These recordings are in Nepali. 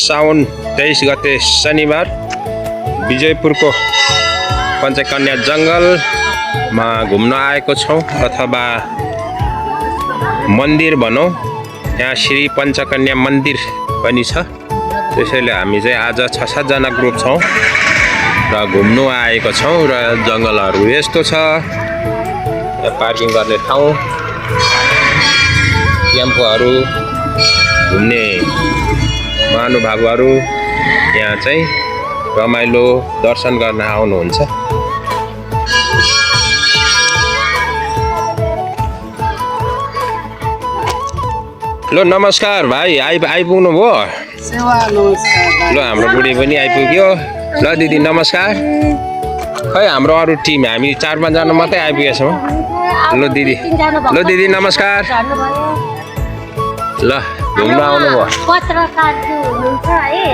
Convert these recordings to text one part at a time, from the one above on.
साउन 23 गते शनिबार विजयपुरको पञ्चकन्या जङ्गलमा घुम्न आएको छौँ अथवा मन्दिर भनौँ। यहाँ श्री पञ्चकन्या मन्दिर पनि छ। त्यसैले हामी चाहिँ आज 6-7 जना ग्रुप छौँ र घुम्नु आएको छौँ र जङ्गलहरू यस्तो छ। यहाँ पार्किङ गर्ने ठाउँ, टेम्पोहरू, घुम्ने महानुभावहरू यहाँ चाहिँ रमाइलो दर्शन गर्न आउनुहुन्छ। ल नमस्कार भाइ, आइपुग्नु भयो? ल हाम्रो बुढी पनि आइपुग्यो। ल दिदी नमस्कार। खै हाम्रो अरू टिम हामी 4-5 जना मात्रै आइपुगेका छौँ। ल दिदी नमस्कार। ल घुम्न आउनुभयो? पत्रकार जो हुनुहुन्छ है,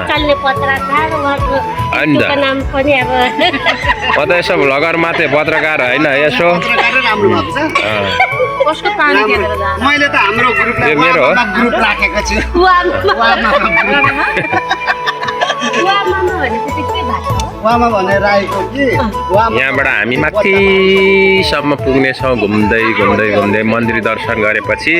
चल्ने पत्रकार, उहाँको नाम पनि अब म त यसो भ्लगर मात्रै, पत्रकार होइन। यसो कसको पानी दिएर जानु? मैले त हाम्रो ग्रुपलाई मेरो हो ग्रुप राखेको छु। वामा भनेपछि के भएको हो? वामा भनेर आएको कि यहाँबाट हामी माथिसम्म पुग्नेछौँ। घुम्दै घुम्दै घुम्दै मन्दिर दर्शन गरेपछि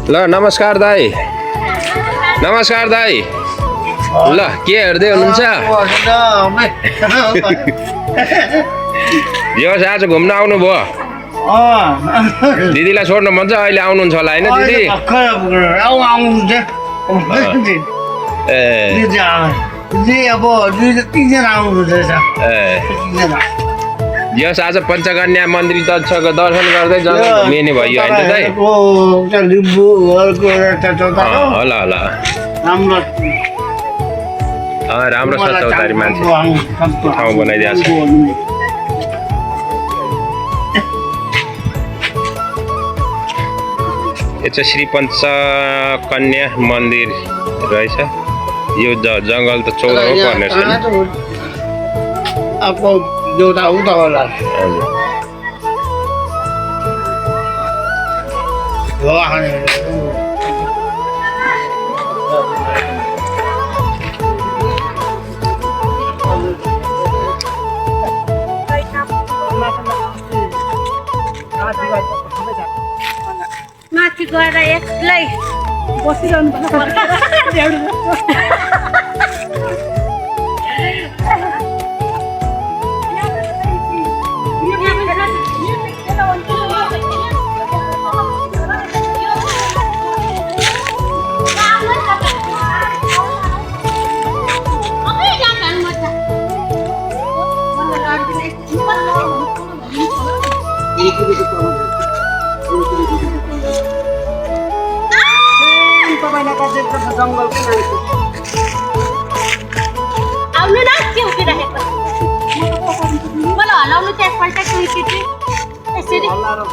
ल नमस्कार दाइ। नमस्कार दाइ। ल के हेर्दै हुनुहुन्छ? जस आज घुम्न आउनुभयो? दिदीलाई छोड्नु मन छ? अहिले आउनुहुन्छ होला होइन दिदी? जस आज पञ्चकन्या मन्दिर दर्शन गर्दै जङ्गल घुमिने भयो होइन दाइ? होला होला राम्रो छ। चौतारी मान्छे ठाउँ बनाइदिएको छ। यो चाहिँ श्री पञ्चकन्या मन्दिर रहेछ। यो जङ्गल त 14 हो पर्ने छ नि? माथि गएर एक्लै बसिरहनु आउनु न, के उभिरहेको? मलाई हलाउनु चाहिँ एकपल्ट एकचोटि यसरी हलाउ।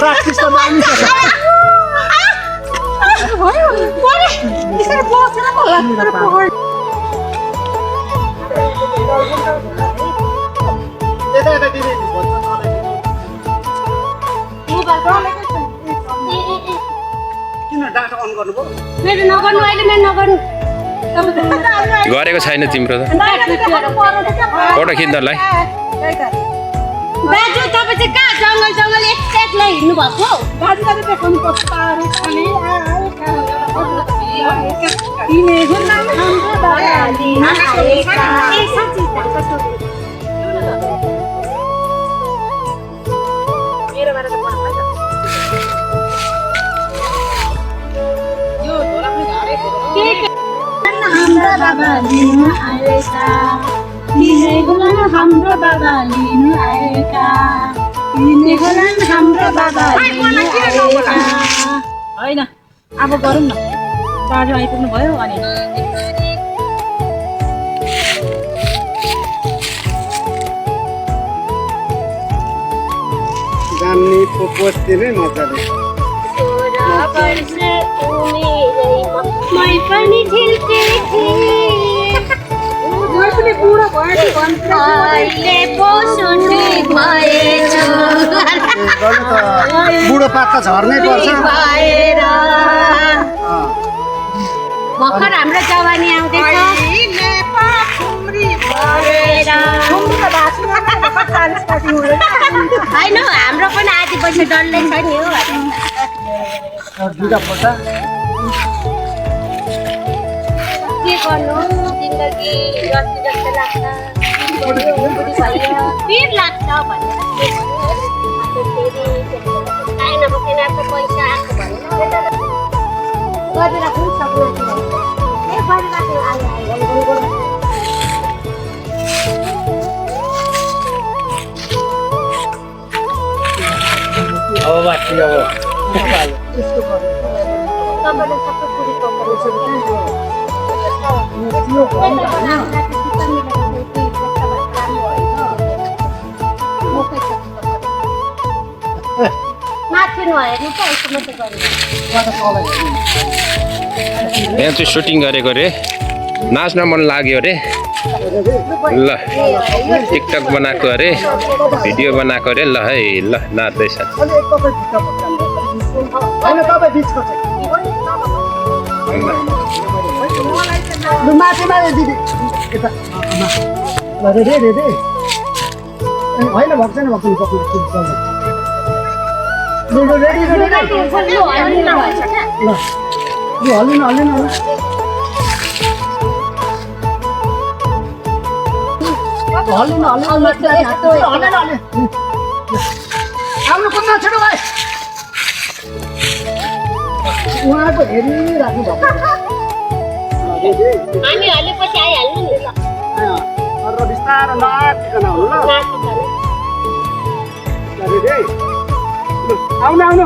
Praktis na namin siya. Isa na po, sana po. Sana po. मेरो नगर्नु, अहिले मेरो नगर्नु। गरेको छैन तिम्रो त? फोटो खिच्नलाई दाजु तपाईँ चाहिँ कहाँ जङ्गल एक्लै हिँड्नु भएको? हाम्रो बाबा लिनु आएका लिने गोलान हाम्रो बाबा लिनु आएका लिने गोलान हाम्रो बाबा लिनु आएका होइन अब गरौँ न बाटो आइपुग्नु भयो अनि जान्ने बस्तीमै मजाले मै पनि झिल्के थिएँ अहिले पो सुन्ने भएछु बुढो पात त झर्नै पर्छ भएर भर्खर हाम्रो जवानी आउँदैछ होइन हाम्रो पनि आधी पैसा डल्लै छ नि हो दुईटा फोटा के गर्नु जिन्दगी जति जस्तो लाग्छ पिर लाग्छ भनेर काहीँ नबसेन पैसा आएको भनेर गरेर पनि सक्नु अब बाँकी अब तपाईँले सबै पुरी माथि नहेर्नु त यसो मात्रै गरेर यहाँ चाहिँ सुटिङ गरेको रे नाच्न मन लाग्यो अरे ल टिकटक बनाएको अरे भिडियो बनाएको अरे ल है ल नाच्दैछ माथि माथि दिदी होइन भएको छैन आफ्नो कुद्न छिटो भाइ उहाँको हेरिराख्नु भएको हामी हल्लेपछि आइहाल्नु नि ल बिस्तारो नाचिकन आउनु ल आउनु आउनु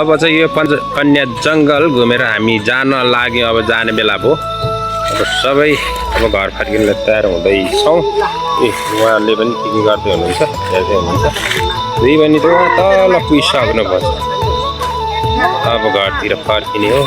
अब चाहिँ यो पञ्चकन्या जङ्गल घुमेर हामी जान लाग्यौँ अब जाने बेला भयो अब सबै अब घर फर्किन तयार हुँदैछौँ ए उहाँले पनि के गर्दै हुनुहुन्छ हेर्दै हुनुहुन्छ दुई बहिनी त उहाँ तल पुगिसक्नुपर्छ अब घरतिर फर्किने हो